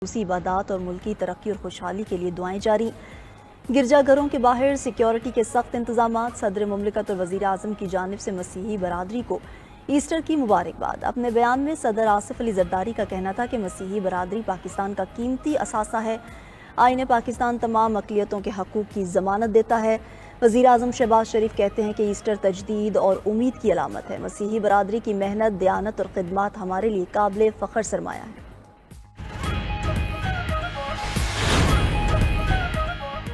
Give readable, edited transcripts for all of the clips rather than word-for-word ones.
खसूसी इबादत और मुल्की तरक्की और खुशहाली के लिए दुआएं जारी। गिरजाघरों के बाहर सिक्योरिटी के सख्त इंतजाम। सदर मुमलिकत और वज़ीर आज़म की जानिब से मसीही बरादरी को ईस्टर की मुबारकबाद। अपने बयान में सदर आसिफ अली जरदारी का कहना था कि मसीही बरादरी पाकिस्तान का कीमती असासा है। आईन पाकिस्तान तमाम अक़लियतों के हकूक़ की ज़मानत देता है। वज़ीर आज़म शहबाज शरीफ कहते हैं कि ईस्टर तजदीद और उम्मीद की अलामत है। मसीही बरादरी की मेहनत, दयानत और खिदमत हमारे लिए काबिल फ़ख्र सरमाया है।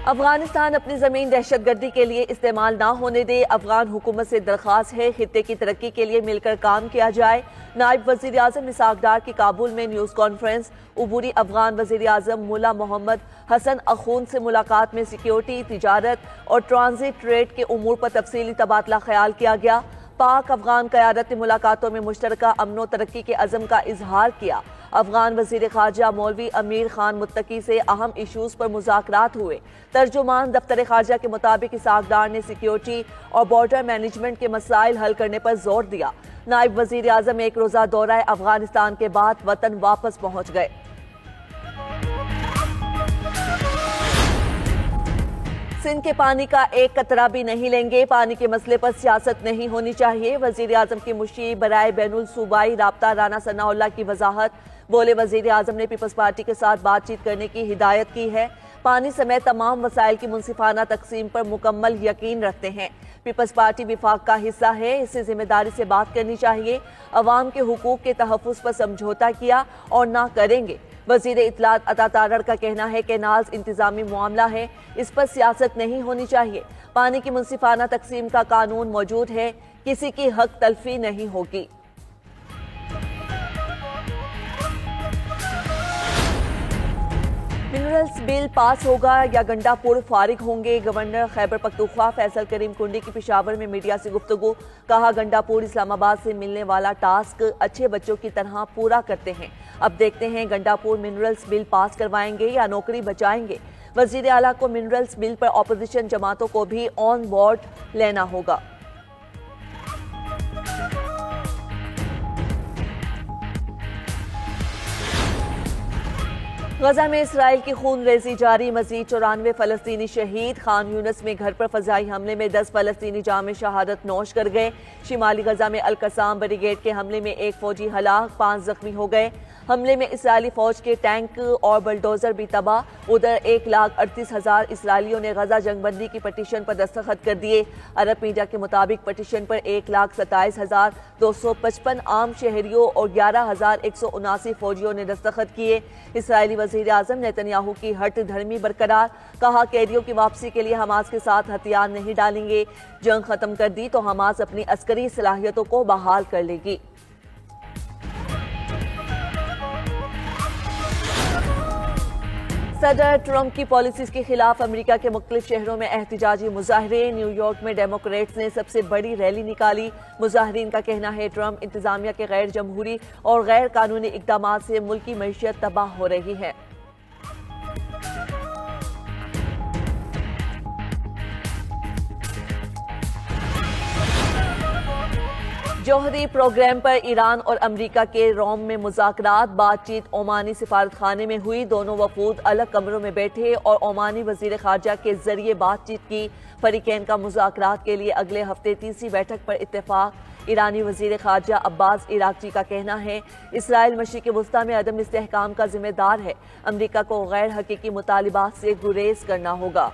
अफगानिस्तान अपनी ज़मीन दहशतगर्दी के लिए इस्तेमाल ना होने दे। अफगान हुकूमत से दरख्वास्त है खित्ते की तरक्की के लिए मिलकर काम किया जाए। नायब वज़ीर आज़म इसाक डार की काबुल में न्यूज़ कॉन्फ्रेंस। उबूरी अफगान वज़ीर आज़म मुल्ला मोहम्मद हसन अखून से मुलाकात में सिक्योरिटी, तिजारत और ट्रांजिट ट्रेड के उमूर पर तफसीली तबादला ख्याल किया गया। पाक अफगान क़यादत ने मुलाकातों में मुश्तरका अमन व तरक्की के अज़म का इजहार किया। अफगान वज़ीर ख़ारजा मौलवी अमीर खान मुत्तकी से अहम इशूज़ पर मुज़ाकरात हुए। तर्जुमान दफ्तर ख़ारजा के मुताबिक इसाक डार ने सिक्योरिटी और बॉर्डर मैनेजमेंट के मसाइल हल करने पर जोर दिया। नायब वज़ीर आज़म एक रोज़ा दौरा अफगानिस्तान के बाद वतन वापस पहुँच गए। सिंध के पानी का एक कतरा भी नहीं लेंगे। पानी के मसले पर सियासत नहीं होनी चाहिए। वज़ीर आज़म की मुशीर बराए बैनुल सूबाई राब्ता राना सनाउल्लाह की वजाहत। बोले, वज़ीर आज़म ने पीपल्स पार्टी के साथ बातचीत करने की हिदायत की है। पानी समेत तमाम वसाइल की मुनसिफाना तकसीम पर मुकम्मल यकीन रखते हैं। पीपल्स पार्टी विफाक का हिस्सा है, इससे जिम्मेदारी से बात करनी चाहिए। अवाम के हुकूक के तहफ़्फ़ुज़ पर समझौता किया और ना करेंगे। वज़ीर इत्तलात अता तारड़ का कहना है कि नाज इंतज़ामी मामला है, इस पर सियासत नहीं होनी चाहिए। पानी की मुनसिफाना तकसीम का कानून मौजूद है, किसी की हक तलफी नहीं होगी। मिनरल्स बिल पास होगा या गंडापुर फारिग होंगे। गवर्नर खैबर पख्तूनख्वा फैसल करीम कुंडी की पेशावर में मीडिया से गुफ्तगू। कहा, गंडापुर इस्लामाबाद से मिलने वाला टास्क अच्छे बच्चों की तरह पूरा करते हैं। अब देखते हैं गंडापुर मिनरल्स बिल पास करवाएंगे या नौकरी बचाएंगे। वजीर आला को मिनरल्स बिल पर ऑपोजिशन जमातों को भी ऑन बोर्ड लेना होगा। गजा में इसराइल की खून रेजी जारी। मजीद 94 फलस्तीनी शहीद। खान यूनस में घर पर फजाई हमले में 10 फलस्तीनी जाम शहादत नोश कर गए। शिमाली गजा में अल-कसाम ब्रिगेड के हमले में एक फौजी हलाक, 5 जख्मी हो गए। हमले में इसराइली फौज के टैंक और बुलडोजर भी तबाह। उधर 1,38,000 इसराइलियों ने गजा जंगबंदी की पटिशन पर दस्तखत कर दिए। अरब मीडिया के मुताबिक पटिशन पर 1,27,255 आम शहरियों और 11,179 फौजियों ने दस्तखत किए। इसराइली वज़ीर आज़म नेतन्याहू की हट धर्मी बरकरार। कहा, कैदियों की वापसी के लिए हमास के साथ हथियार नहीं डालेंगे। जंग खत्म कर दी तो हमास अपनी अस्करी सलाहियतों को बहाल कर लेगी। सदर ट्रंप की पॉलिसीज के खिलाफ अमेरिका के मुख्तलिफ शहरों में एहतिजाजी मुजाहरे। न्यूयॉर्क में डेमोक्रेट्स ने सबसे बड़ी रैली निकाली। मुजाहरीन का कहना है, ट्रंप इंतजामिया के गैर जमहूरी और गैर कानूनी इकदाम से मुल्क की मईशत तबाह हो रही है। जौहरी प्रोग्राम पर ईरान और अमेरिका के रोम में मुज़ाकरात। बातचीत ओमानी सिफारत खाने में हुई। दोनों वफूद अलग कमरों में बैठे और ओमानी वजीर खारजा के जरिए बातचीत की। फरीकैन का मुज़ाकरात के लिए अगले हफ्ते तीसरी बैठक पर इत्तेफाक। ईरानी वजीर खारजा अब्बास इराक़ची का कहना है, इसराइल मशरिक़ वस्ता में अदम इस्तेहकाम का जिम्मेदार है। अमेरिका को गैर हकीकी मुतालिबात से गुरेज करना होगा।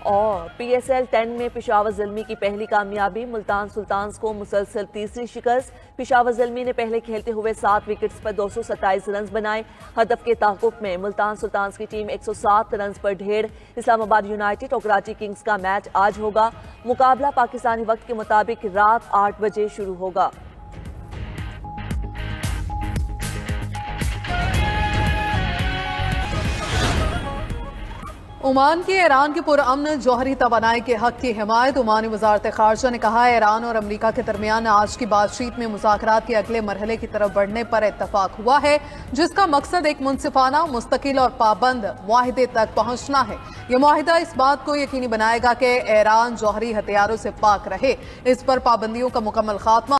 और PSL 10 में पेशावर ज़ल्मी की पहली कामयाबी। मुल्तान सुल्तान्स को मुसलसल तीसरी शिकस्त। पेशावर ज़ल्मी ने पहले खेलते हुए 7 विकेट्स पर 227 रन बनाए। हदफ के ताक़ुब में मुल्तान सुल्तान्स की टीम 107 रन पर ढेर। इस्लामाबाद यूनाइटेड और कराची किंग्स का मैच आज होगा। मुकाबला पाकिस्तानी वक्त के मुताबिक रात 8 बजे शुरू होगा। ओमान की ईरान के पुरअमन जौहरी तवानाई के हक की हिमायत। ओमानी वजारत खारजा ने कहा है ईरान और अमरीका के दरमियान आज की बातचीत में मुज़ाकरात के अगले मरहले की तरफ बढ़ने पर इत्तफाक हुआ है, जिसका मकसद एक मुनसिफाना, मुस्तकिल और पाबंद मुआहिदे तक पहुंचना है। यह मुआहिदा इस बात को यकीनी बनाएगा कि ईरान जौहरी हथियारों से पाक रहे। इस पर पाबंदियों का मुकम्मल खात्मा